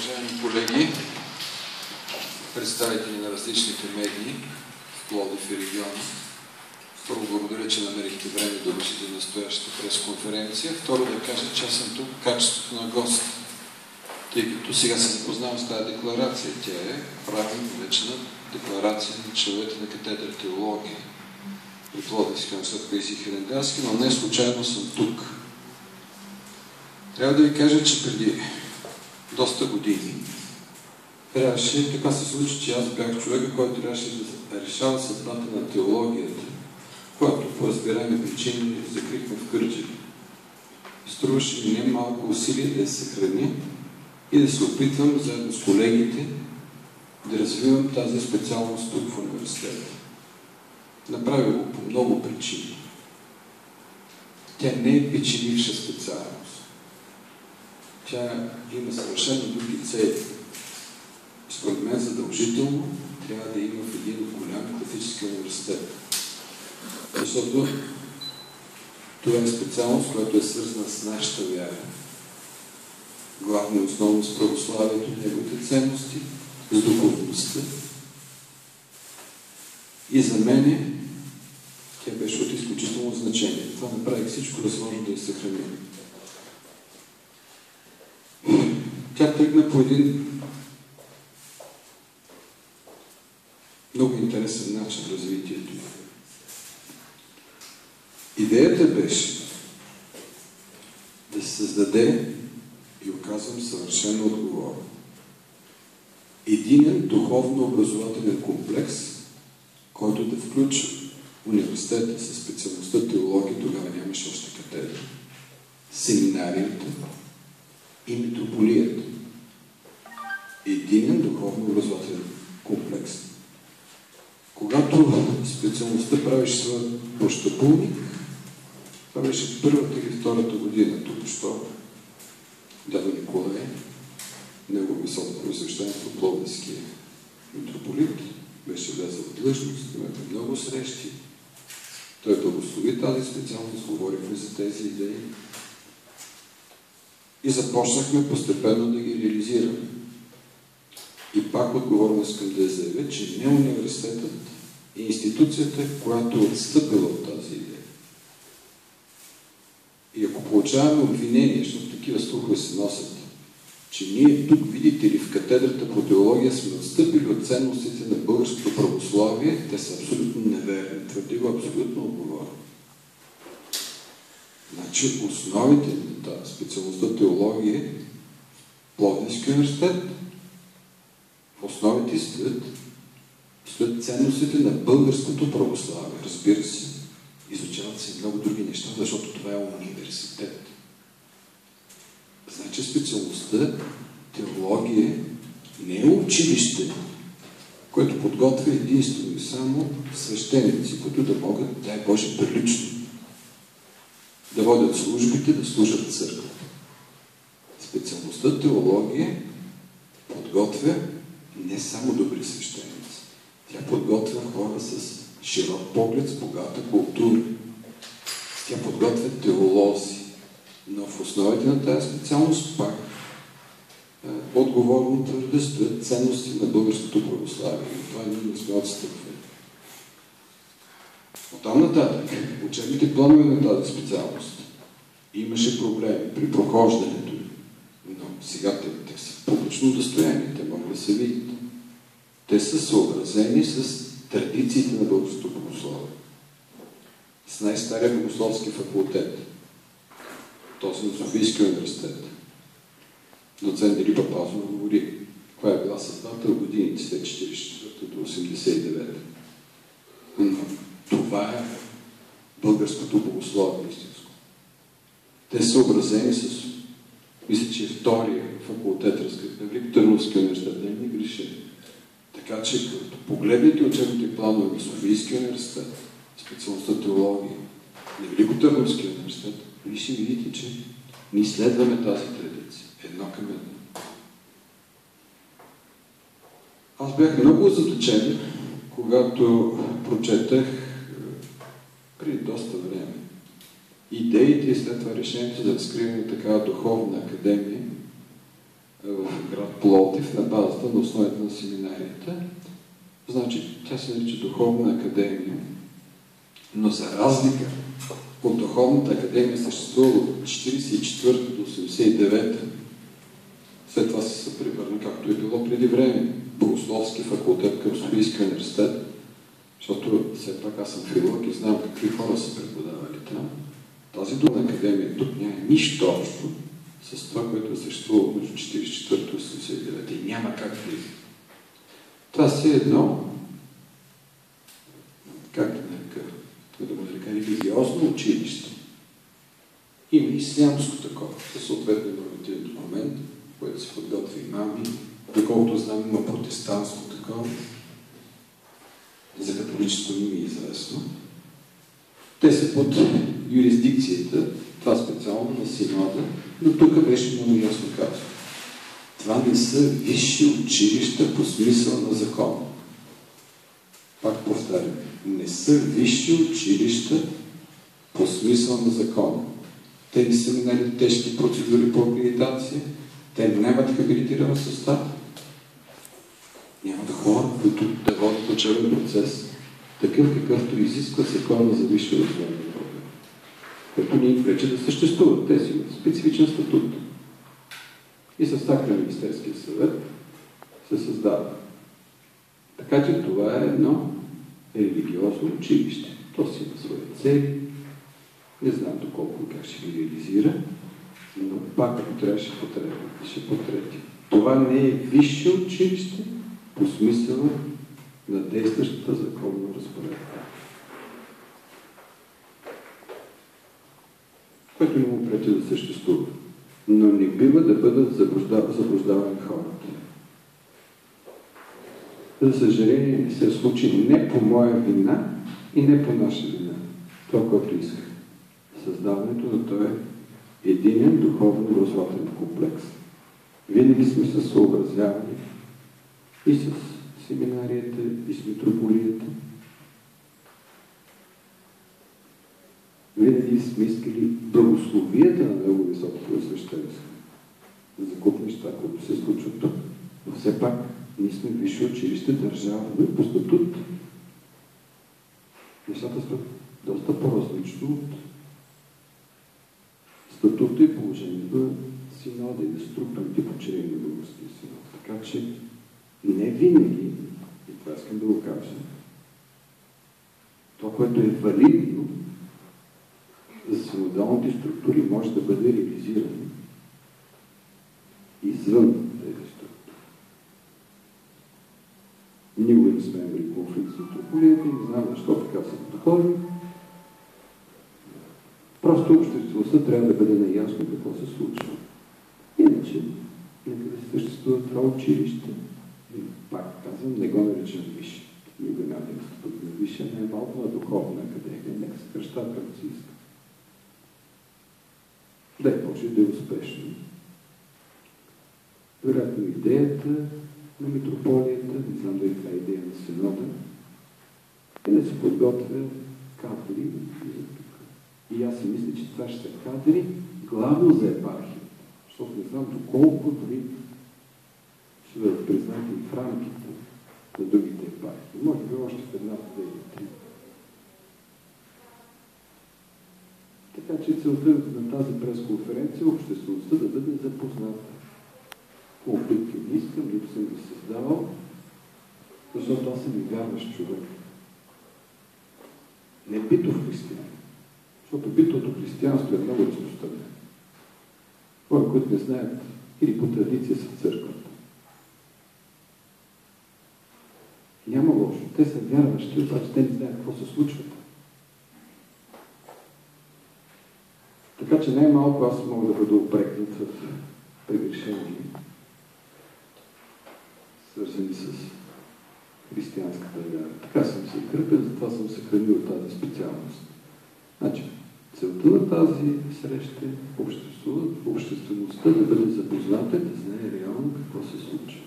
Уважаеми колеги, представители на различните медии в Пловдив и региона, първо благодаря, че намерихте време да дойдете на настоящата пресконференция. Второ да кажа, че аз съм тук в качеството на гост, тъй като сега се запознавам с тази декларация. Тя е правилно наречена декларация на членовете на катедра теология при Пловдивския университет Паисий Хилендарски, но не случайно съм тук. Трябва да ви кажа, че преди доста години трябваше, така се случи, че аз бях човека, който трябваше да решава съдбата на теологията, която по разбираеми причини закрихме в Кърджали. Струваше ми не малко усилие да я съхраня и да се опитвам заедно с колегите да развивам тази специалност тук в университета. Направя го по много причини. Тя не е печеливша специалност. Тя има съвършено други цели. Според мен задължително трябва да има в един голям класически университет. Защото това е специалност, която е свързана с нашата вяра. Главно и основно с православието, неговите ценности, с духовността. И за мен тя беше от изключително значение. Това направих всичко възможно да я съхраним. Тя тръгна по един много интересен начин развитието. Идеята беше да се създаде, и оказвам съвършено отговорно, единен духовно-образователен комплекс, който да включва университета със специалността теология, тогава нямаше още катедра, семинарията и митрополията. Единен духовно-образователен комплекс. Когато специалността правиш своя пощапулник, това беше първата или втората година, току-що дядо Николай, негово високо просвещенство, пловдивския митрополит, беше влезъл в длъжност, имахме много срещи. Той благослови тази специалност, говорихме за тези идеи и започнахме постепенно да ги реализираме. И пак отговорно искам да заявя, че не университетът и институцията, която е отстъпила от тази идея. И ако получаваме обвинения, защото такива слухове се носят, че ние тук, видите ли, в катедрата по теология сме отстъпили от ценностите на българското православие, те са абсолютно неверни. Твърди го абсолютно отговорно. Значи основите на тази специалността теология е Пловдивски университет. В основите стоят ценностите на българското православие. Разбира се, изучават се и много други неща, защото това е университет. Значи специалността теология не е училище, което подготвя единствено и само свещеници, които да могат, дай Боже, прилично да водят службите, да служат църквата. Специалността теология подготвя не само добри свещеници. Тя подготвя хора с широк поглед, с богата култура. Тя подготвя теолози. Но в основите на тази специалност пак отговорно твърде стоят ценности на българското православие. И това ние не сме отстъпвали. Оттам нататък, учебните планове на тази специалност имаше проблеми при прохождането, но сега те са публично достояние, те могат да се видят. Те са съобразени с традициите на българското богословие. С най-стария богословски факултет, този на Софийския университет. Доцент Дели Папазов говори, каква е била съдбата в годините след 1944 до 1989. Но това е българското богословие истинско. Те са съобразени с, мисля, че втория факултет, Велико Търновски университет, да не греша. Така че, като погледнете учебните планове на Софийския университет, специалността теология, на Велико Търновски университет, вие ще видите, че ние следваме тази традиция. Едно към едно. Аз бях много озадачен, когато прочетах преди доста време идеите и след това решението за разкриване на такава духовна академия в град Пловдив на базата на основата на семинарията. Значи, тя се нарича Духовна академия. Но за разлика от Духовната академия съществува от 1944 до 1989. След това се превърна, както е било преди време, Богословски факултет към Софийския университет, защото все пак аз съм филолог и знам какви хора са преподавали там. Тази Духовна академия тук няма нищо общо с това, което е съществувало между 1944 и 1989. И няма как влиза. Това си е едно, как да го нарека, религиозно училище. Има и ислямско такова, със съответно нормативен документ, който се подготвя имами. Доколкото знам, има протестантство такова. За католическо не ми е известно. Те са под юрисдикцията, това специално на Синода, но тук беше много ясно казано. Това не са висши училища по смисъл на закона. Пак повтарям, не са висши училища по смисъл на закона. Те не са минали тежки процедури по акредитация, те нямат хабилитиран състав, нямат хора, които да водят учебен процес, такъв какъвто изисква закона за висше образование. Като ни им пречи да съществуват. Те си имат специфичен статут. И с акт на Министерския съвет се създава. Така че това е едно религиозно училище. То си има свои цели. Не знам доколко как ще ги реализира, но пак ако трябва ще потрети. Това не е висше училище по смисъла на действащата законна разпоредба. Което не му пречи да съществува. Но не бива да бъдат заблуждавани хората. За съжаление не се случи не по моя вина и не по наша вина. Това, което исках. Създаването на този единен духовен образователен комплекс. Винаги сме се съобразявали и с семинарията, и с митрополията. Винаги сме искали благословията на много високото свещенство. Закупни неща, които се случват тук. Но все пак ние сме висше училище, държавно по статут. Нещата са доста по-различно от статута и положението на синода и на структурите подчинени на българския синод. Така че не винаги, и това искам да го кажа, това, което е валидно за синодалните структури, може да бъде реализирано извън тези структури. Никога не сме имали конфликт с митрополията и не знам защо така са подходили. Просто обществеността трябва да бъде наясно какво се случва. Иначе, нека да съществува това училище. И пак казвам, не го наричам висше. Никога няма да стъпът на висше, най-малко на духовна академия. Нека се кръща, както си иска. Дай почне да е успешно. Вероятно идеята на митрополията, не знам дали това е идея на синода, е да се подготвя кадри за тук. И аз си мисля, че това ще са кадри главно за епархията. Защото не знам доколко дори ще бъдат признати в рамките на другите епархии. Може би още в една, две или три. Така че целта на тази пресконференция е обществеността да бъде запозната. Конфликти не искам, нито съм ги създавал, защото аз съм и вярващ човек. Не битов християн. Защото битовото християнство е много разпространено. Хора, които не знаят или по традиция са в църквата. Няма лошо. Те са вярващи, обаче те не знаят какво се случва. Така че най-малко аз мога да бъда упрекнат в прегрешения, свързани с християнската вяра. Така съм се кръпен, затова съм съхранил тази специалност. Значи, целта на тази среща е обществеността да бъде запозната, да знае реално какво се случва.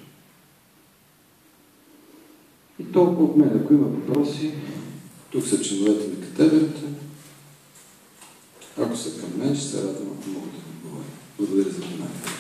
И толкова от мен, ако има въпроси, тук са членовете на катедрата. Ако са към мен, ще се радвам, ако мога да отговоря. Благодаря за вниманието.